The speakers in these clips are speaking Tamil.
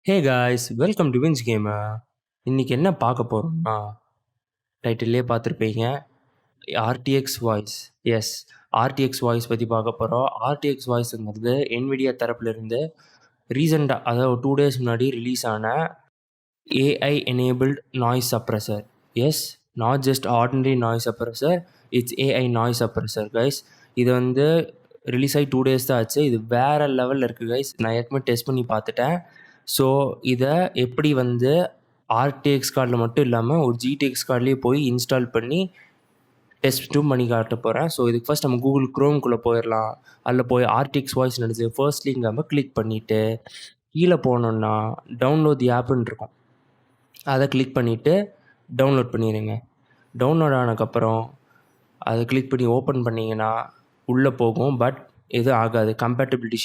Hey guys, welcome to Vince gamer. இன்னைக்கு என்ன பார்க்க போகிறோம்னா, டைட்டிலே பார்த்துருப்பீங்க, RTX voice. Yes, RTX voice பற்றி பார்க்க போகிறோம். ஆர்டிஎக்ஸ் வாய்ஸுங்கிறது என்விடியா தரப்புலேருந்து ரீசெண்டாக, அதாவது 2 days முன்னாடி ரிலீஸ் ஆன AI enabled noise suppressor. Yes, not just ordinary noise suppressor, it's AI noise suppressor guys. இது வந்து ரிலீஸ் ஆகி 2 days தான் ஆச்சு. இது வேறு லெவலில் இருக்குது கைஸ். நான் ஏற்கனவே டெஸ்ட் பண்ணி பார்த்துட்டேன். ஸோ இதை எப்படி வந்து ஆர்டிஎக்ஸ் கார்டில் மட்டும் இல்லாமல் ஒரு ஜிடிஎக்ஸ் கார்ட்லேயே போய் இன்ஸ்டால் பண்ணி டெஸ்ட்டும் பண்ணி காட்ட போகிறேன். ஸோ இதுக்கு ஃபஸ்ட் நம்ம கூகுள் க்ரோம்குள்ளே போயிடலாம். அதில் போய் ஆர்டிஎக்ஸ் வாய்ஸ் நினச்சி ஃபர்ஸ்ட் லிங்க் நம்ம கிளிக் பண்ணிவிட்டு கீழே போனோன்னா டவுன்லோட் தி ஆப்புன்னு இருக்கும். அதை கிளிக் பண்ணிவிட்டு டவுன்லோட் பண்ணிடுங்க. டவுன்லோட் ஆனதுக்கப்புறம் அதை கிளிக் பண்ணி ஓப்பன் பண்ணிங்கன்னா உள்ளே போகும். பட் எதுவும் ஆகாது, கம்பேட்டபிலிட்டி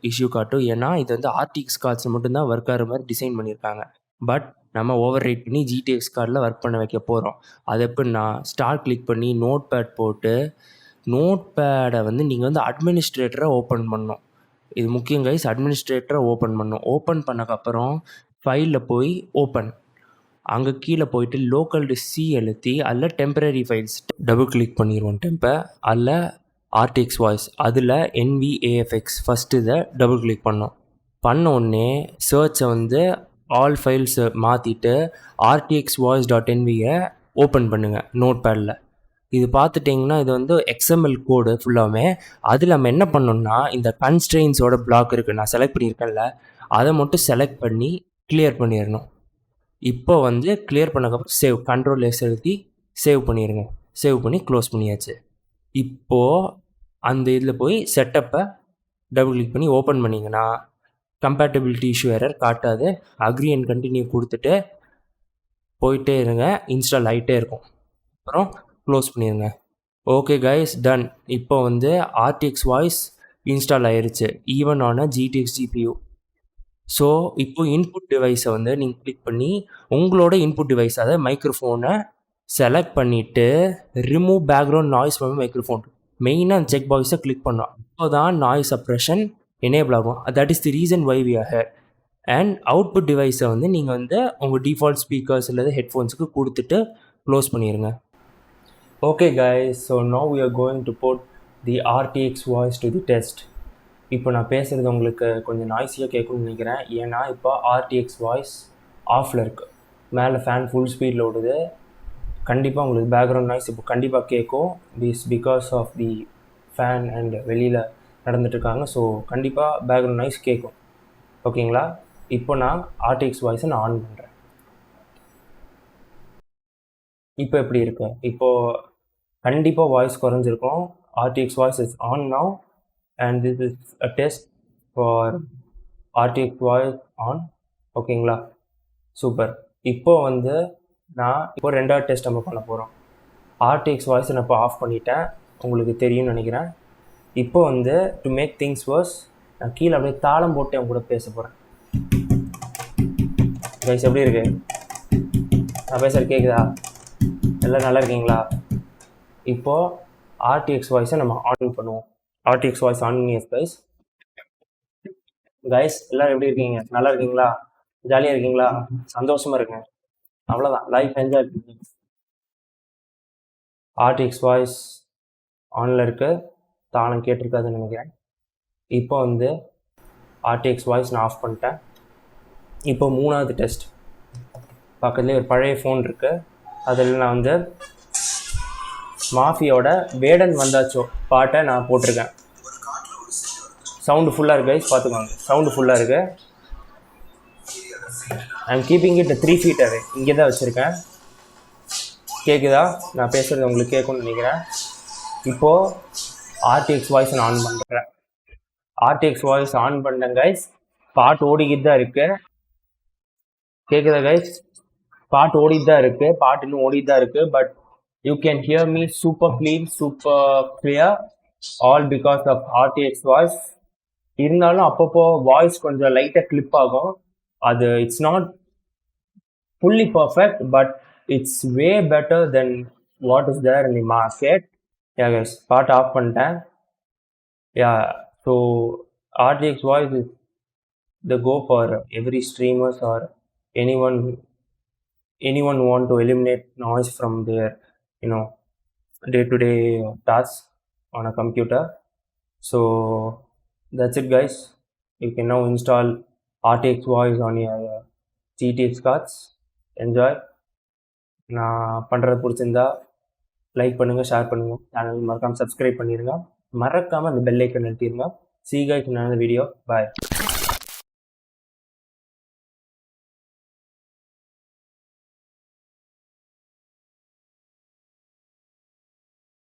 இஷ்யூ காட்டும். ஏன்னா இது வந்து ஆர்டிஎக்ஸ் கார்ட்ஸ் மட்டும்தான் ஒர்க் ஆகிற மாதிரி டிசைன் பண்ணியிருக்காங்க. பட் நம்ம ஓவர் ரைட் பண்ணி ஜிடிஎக்ஸ் கார்டில் ஒர்க் பண்ண வைக்க போகிறோம். அது எப்படின்னா, ஸ்டார்ட் கிளிக் பண்ணி நோட் பேட் போட்டு நோட் பேடை வந்து நீங்கள் வந்து அட்மினிஸ்ட்ரேட்டரை ஓப்பன் பண்ணணும். இது முக்கியம் கைஸ், அட்மினிஸ்ட்ரேட்டரை ஓப்பன் பண்ணணும். ஓப்பன் பண்ணக்கப்புறம் ஃபைலில் போய் ஓப்பன், அங்கே கீழே போயிட்டு லோக்கல் சி அழுத்தி அதில் டெம்பரரி ஃபைல்ஸ் டபுள் கிளிக் பண்ணிடுவோம். அதில் ஆர்டிஎக்ஸ் வாய்ஸ், அதில் NVAFX ஃபஸ்ட்டு இதை டபுள் கிளிக் பண்ண உடனே சர்ச்சை வந்து ஆல் ஃபைல்ஸை மாற்றிட்டு ஆர்டிஎக்ஸ் வாய்ஸ் .nvயை ஓப்பன் பண்ணுங்கள் நோட் பேடில். இது பார்த்துட்டிங்கன்னா இது வந்து XML கோடு ஃபுல்லாமே. அதில் நம்ம என்ன பண்ணோம்னா, இந்த கன்ஸ்ட்ரெயின்ஸோட பிளாக் இருக்குது, நான் செலக்ட் பண்ணியிருக்கேன்ல, அதை மட்டும் செலக்ட் பண்ணி கிளியர் பண்ணிடணும். இப்போ வந்து கிளியர் பண்ணக்கப்புறம் சேவ், கண்ட்ரோல் S எழுதி சேவ் பண்ணிடுங்க. சேவ் பண்ணி க்ளோஸ் பண்ணியாச்சு. இப்போது அந்த இதில் போய் செட்டப்பை டபுள் கிளிக் பண்ணி ஓப்பன் பண்ணிங்கன்னா கம்பேட்டபிலிட்டி இஷ்யூ எரர் காட்டாது. அக்ரி அண்ட் கண்டினியூ கொடுத்துட்டு போயிட்டே இருங்க, இன்ஸ்டால் ஆகிட்டே இருக்கும். அப்புறம் க்ளோஸ் பண்ணிடுங்க. Okay guys, done. இப்போ வந்து ஆர்டிஎக்ஸ் வாய்ஸ் இன்ஸ்டால் ஆயிருச்சு, ஈவன் ஆன GTX GPU. ஸோ இப்போ இன்புட் டிவைஸை வந்து நீங்கள் கிளிக் பண்ணி உங்களோட இன்புட் டிவைஸ், அதாவது மைக்ரோஃபோனை செலக்ட் பண்ணிவிட்டு remove background noise from microphone, மெயினாக அந்த செக் பாக்ஸை கிளிக் பண்ணோம். அப்போ தான் நாய்ஸ் சப்ரஷன் எனேபிள் ஆகும். That is the reason why we are here. And output டிவைஸை வந்து நீங்கள் வந்து உங்கள் டிஃபால்ட் ஸ்பீக்கர்ஸ் இல்லை ஹெட்ஃபோன்ஸுக்கு கொடுத்துட்டு க்ளோஸ் பண்ணிடுங்க. Okay guys, so now we are going to put the RTX voice to the test. இப்போ நான் பேசுகிறது உங்களுக்கு கொஞ்சம் நாய்ஸியாக கேட்கும்னு நினைக்கிறேன். ஏன்னா இப்போ ஆர்டிஎக்ஸ் வாய்ஸ் ஆஃபில் இருக்குது, மேலே ஃபேன் ஃபுல் ஸ்பீடில் ஓடுது. கண்டிப்பாக உங்களுக்கு பேக்ரவுண்ட் நாய்ஸ் இப்போ கண்டிப்பாக கேட்கும். Because of the fan and வெளியில் நடந்துட்டுருக்காங்க. ஸோ கண்டிப்பாக பேக்ரவுண்ட் நாய்ஸ் கேட்கும். ஓகேங்களா? இப்போ நான் ஆர்டிஎக்ஸ் வாய்ஸை நான் ஆன் பண்ணுறேன். இப்போ எப்படி இருக்கு? இப்போது கண்டிப்பாக வாய்ஸ் குறைஞ்சிருக்கும். RTX voice is on now and this is a test for RTX voice on. ஓகேங்களா? சூப்பர். இப்போ வந்து நான் இப்போ ரெண்டாவது டெஸ்ட் நம்ம பண்ண போகிறோம். ஆர்டிஎக்ஸ் வாய்ஸை நான் இப்போ ஆஃப் பண்ணிட்டேன், உங்களுக்கு தெரியும்னு நினைக்கிறேன். இப்போ வந்து டு மேக் திங்ஸ் வர்ஸ், நான் கீழே அப்படியே தாளம் போட்டு அவங்க கூட பேச போகிறேன். கைஸ், எப்படி இருக்கு? நான் பேசுகிறது கேட்குதா? எல்லாம் நல்லா இருக்கீங்களா? இப்போது ஆர்டிஎக்ஸ் வாய்ஸை நம்ம ஆன் பண்ணுவோம். RTX voice on guys. Guys எல்லாரும் எப்படி இருக்கீங்க? நல்லா இருக்கீங்களா? ஜாலியாக இருக்கீங்களா? சந்தோஷமாக இருக்குங்க. அவ்வளோதான், லைஃப் என்ஜாய் பண்ணுங்க. ஆர்டிஎக்ஸ் வாய்ஸ் ஆனில் இருக்கு, தானம் கேட்டிருக்காதுன்னு நினைக்கிறேன். இப்போ வந்து ஆர்டிஎக்ஸ் வாய்ஸ் நான் ஆஃப் பண்ணிட்டேன். இப்போ மூணாவது டெஸ்ட். பக்கத்துலேயே ஒரு பழைய ஃபோன் இருக்குது, அதில் நான் வந்து மாஃபியோட வேடன் வந்தாச்சோ பாட்டை நான் போட்டிருக்கேன். சவுண்டு ஃபுல்லாக இருக்குது கைஸ், பார்த்துக்கோங்க. சவுண்டு ஃபுல்லாக இருக்குது. I'm keeping it 3 feet away. இங்கே தான் வச்சுருக்கேன். கேட்குதா? நான் பேசுகிறது உங்களுக்கு கேட்கும்னு நினைக்கிறேன். இப்போது ஆர்டிஎக்ஸ் வாய்ஸ் நான் ஆன் பண்ணுறேன். ஆர்டிஎக்ஸ் வாய்ஸ் ஆன் பண்ணேன் கைஸ். பாட்டு ஓடிக்கிட்டு தான் இருக்குது. கேட்குதா கைஸ்? பாட்டு ஓடிட்டு தான் இருக்குது. பாட்டு இன்னும் ஓடிட்டு தான் இருக்குது. But you can hear me super clean, super clear, all because of RTX voice. இருந்தாலும் அப்பப்போ வாய்ஸ் கொஞ்சம் லைட்டாக கிளிப் ஆகும். அது it's not fully perfect, but it's way better than what is there in the market. Yeah guys, பாட்டு ஆஃப் பண்ணிட்டேன். Yeah, so RTX voice is they go for every streamers or anyone want to eliminate noise from their day-to-day tasks on a computer. So that's it, guys. You can now install RTX Voice on your GTX cards. Enjoy. நான் பண்ணுறது பிடிச்சிருந்தா லைக் பண்ணுங்கள், ஷேர் பண்ணுங்கள், சேனல் மறக்காமல் சப்ஸ்கிரைப் பண்ணிடுங்க, மறக்காமல் அந்த பெல் ஐக்கன் அழுத்திடுங்க. See you guys in another video. Bye.